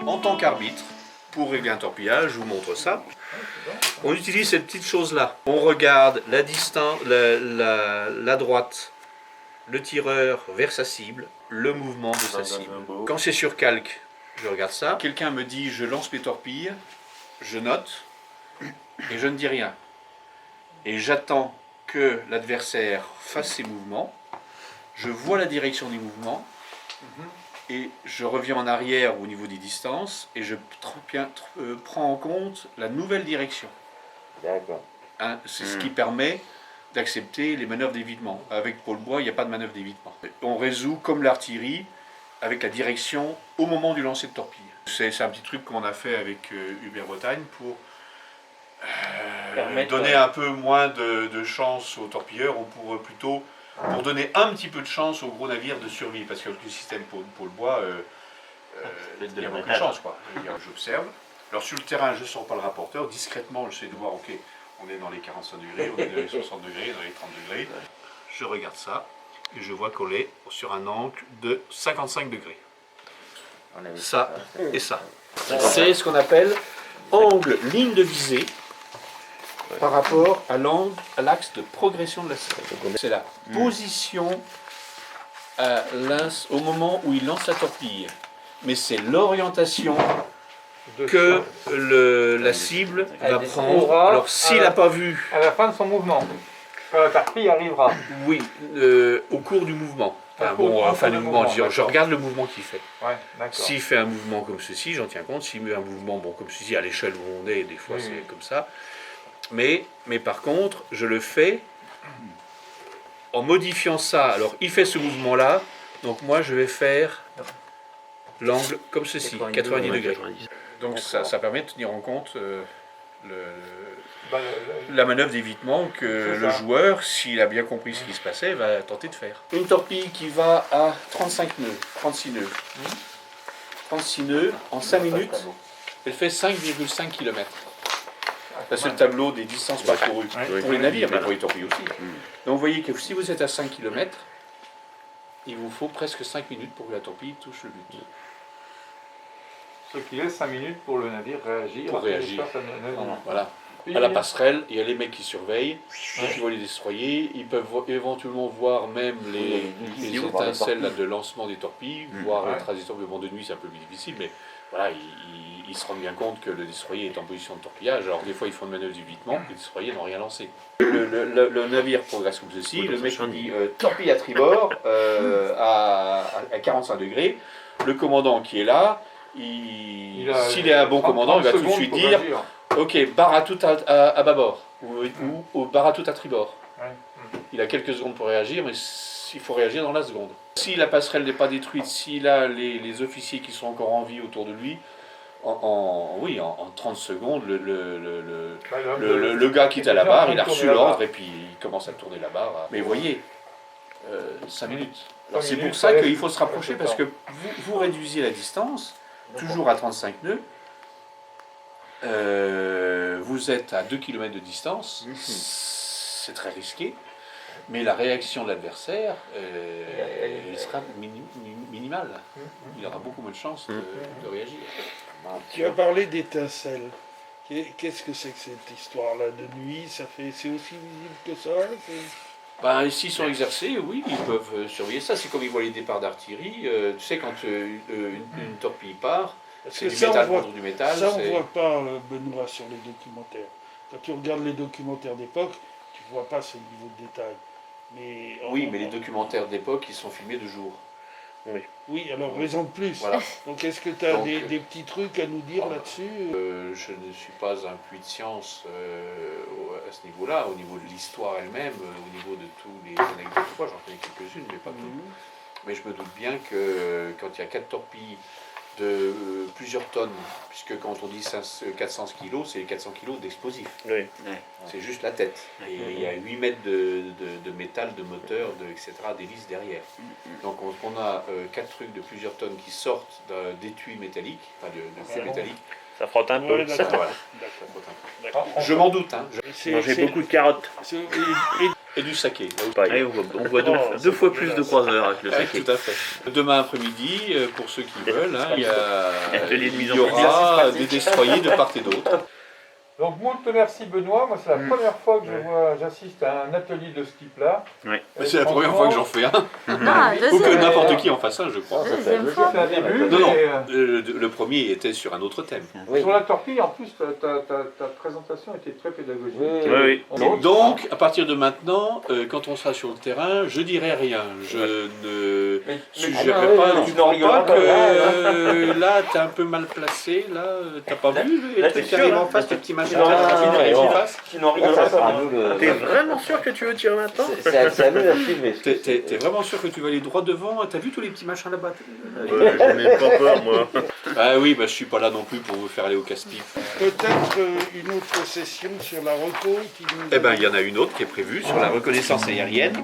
en tant qu'arbitre, pour régler un torpillage, je vous montre ça. On utilise cette petite chose-là. On regarde la distance, la droite, le tireur vers sa cible, le mouvement de sa cible. Quand c'est sur calque, je regarde ça. Quelqu'un me dit je lance mes torpilles, je note et je ne dis rien. Et j'attends que l'adversaire fasse ses mouvements. Je vois la direction des mouvements et je reviens en arrière au niveau des distances et je prends en compte la nouvelle direction. D'accord. Hein, c'est ce qui permet d'accepter les manœuvres d'évitement. Avec Paul Bois, il n'y a pas de manœuvre d'évitement. On résout comme l'artillerie avec la direction au moment du lancer de torpille. C'est un petit truc qu'on a fait avec Hubert Bretagne pour donner un peu moins de chance aux torpilleurs ou pour plutôt pour donner un petit peu de chance aux gros navires de survie, parce qu'avec le système Paul Bois, il n'y a aucune chance, quoi. J'observe. Alors sur le terrain, je ne sors pas le rapporteur, discrètement, j'essaie de voir, ok, on est dans les 45 degrés, on est dans les 60 degrés, dans les 30 degrés. Je regarde ça et je vois qu'on est sur un angle de 55 degrés. Ça et ça. C'est ce qu'on appelle angle ligne de visée par rapport à l'angle, à l'axe de progression de la cible. C'est la position au moment où il lance la torpille. Mais c'est l'orientation que la cible va prendre. Alors s'il n'a pas vu... À la fin de son mouvement, quand la torpille arrivera. Oui, au cours du mouvement. Enfin, du mouvement, je regarde le mouvement qu'il fait. Ouais, s'il fait un mouvement comme ceci, j'en tiens compte. S'il met un mouvement comme ceci, à l'échelle où on est, des fois c'est comme ça. Mais par contre, je le fais en modifiant ça. Alors, il fait ce mouvement-là, donc moi je vais faire l'angle comme ceci, 90 degrés. Donc ça permet de tenir en compte la manœuvre d'évitement que le joueur, s'il a bien compris ce qui se passait, va tenter de faire. Une torpille qui va à 35 nœuds, 36 nœuds. 36 nœuds, en 5 minutes, elle fait 5,5 km. Ça, c'est le tableau des distances parcourues pour les navires, mais pour les torpilles aussi. Donc vous voyez que si vous êtes à 5 km, il vous faut presque 5 minutes pour que la torpille touche le but. Ce qui laisse 5 minutes pour le navire réagir. Pour réagir. Voilà. À la passerelle, il y a les mecs qui surveillent, qui vont les destroyer. Ils peuvent éventuellement voir même les étincelles là, de lancement des torpilles, voir les trajectoires de vent de nuit, c'est un peu plus difficile, mais voilà, ils se rendent bien compte que le destroyer est en position de torpillage. Alors des fois, ils font une manœuvre d'évitement, les destroyers n'ont rien lancé. Le navire progresse comme ceci, le mec dit torpille à tribord à 45 degrés. Le commandant qui est là, s'il est un bon commandant, il va tout de suite dire ok, barre à tout à bâbord ou barre à tout à tribord. Il a quelques secondes pour réagir, mais il faut réagir dans la seconde. Si la passerelle n'est pas détruite, s'il a les officiers qui sont encore en vie autour de lui, en 30 secondes, le gars qui est à la barre, il a reçu l'ordre et puis il commence à tourner la barre. Mais vous voyez, 5 minutes. Alors c'est pour ça qu'il faut se rapprocher, parce que vous réduisez la distance, toujours à 35 nœuds. Vous êtes à 2 km de distance, c'est très risqué, mais la réaction de l'adversaire elle sera minimale. Il aura beaucoup moins de chances de réagir. Tu as parlé d'étincelles. Qu'est-ce que c'est que cette histoire-là de nuit? C'est aussi visible que ça? S'ils sont exercés, oui, ils peuvent surveiller ça. C'est comme ils voient les départs d'artillerie. Tu sais, quand une torpille part, c'est du métal contre du métal. Ça, on ne voit pas, Benoît, sur les documentaires. Quand tu regardes les documentaires d'époque, tu ne vois pas ce niveau de détail. Mais les documentaires d'époque, ils sont filmés de jour. Oui, alors raison de plus. Voilà. Donc est-ce que tu as des petits trucs à nous dire là-dessus? Je ne suis pas un puits de science à ce niveau-là, au niveau de l'histoire elle-même, au niveau de tous les anecdotes. J'en connais quelques-unes, mais pas toutes. Mais je me doute bien que quand il y a 4 torpilles de plusieurs tonnes, puisque quand on dit 400 kg, c'est 400 kg d'explosifs. C'est juste la tête. Et il y a 8 mètres de métal, de moteur, etc., d'hélice derrière. Donc on a 4 trucs de plusieurs tonnes qui sortent d'étuis métalliques, enfin de fûts métalliques. Ça frotte un peu. Je m'en doute. Mangez beaucoup de carottes. et du saké. Là où- Pareil, on voit deux fois plus de croiseurs avec le Ouais, saké. tout à fait. Demain après-midi, pour ceux qui veulent, hein, Atelier de mise en il y aura place. des destroyers de part et d'autre. Donc, moult merci Benoît. Moi, c'est la première fois que j'assiste à un atelier de ce type-là. Ouais. Et C'est la première fois que j'en fais un. Ah, Ou que deuxième. n'importe qui en fasse un, je crois. Deuxième fois. C'est un début. Non, non, mais, le premier était sur un autre thème. Oui. sur la torpille, en plus, ta présentation était très pédagogique. Oui, oui. Donc, à partir de maintenant, quand on sera sur le terrain, je dirai rien. Je ne suggérerai pas. Tu ne crois pas que là, t'es un peu mal placé. Là, t'as pas vu le là, truc t'es qui sûr, arrive là en face, le petit machin Non, qui non, arrive non, en face. Tu n'en rigoleras pas. T'es vraiment sûr que tu veux tirer maintenant? C'est à nous à filmer. T'es vraiment sûr que tu vas aller droit devant? T'as vu tous les petits machins là-bas? J'en ai pas peur, moi. Ah oui, bah je suis pas là non plus pour vous faire aller au casse-pipe. Peut-être une autre session sur la reco qui nous Eh ben, il y en a une autre qui est prévue sur la reconnaissance aérienne.